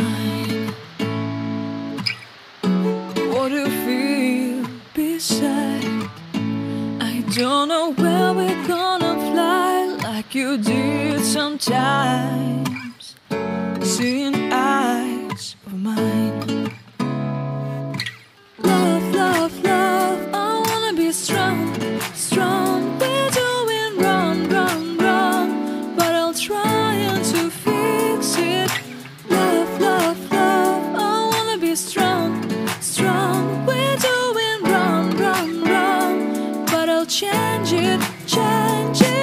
mine. What do you feel beside? I don't know where we're gonna fly like you did sometimes. Seeing eyes of mine. Love, love, love, I wanna be strong, strong. We're doing wrong, wrong, wrong, but I'll try to fix it. Love, love, love, I wanna be strong, strong. We're doing wrong, wrong, wrong, but I'll change it, change it.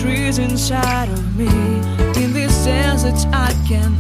Trees inside of me. In this desert I can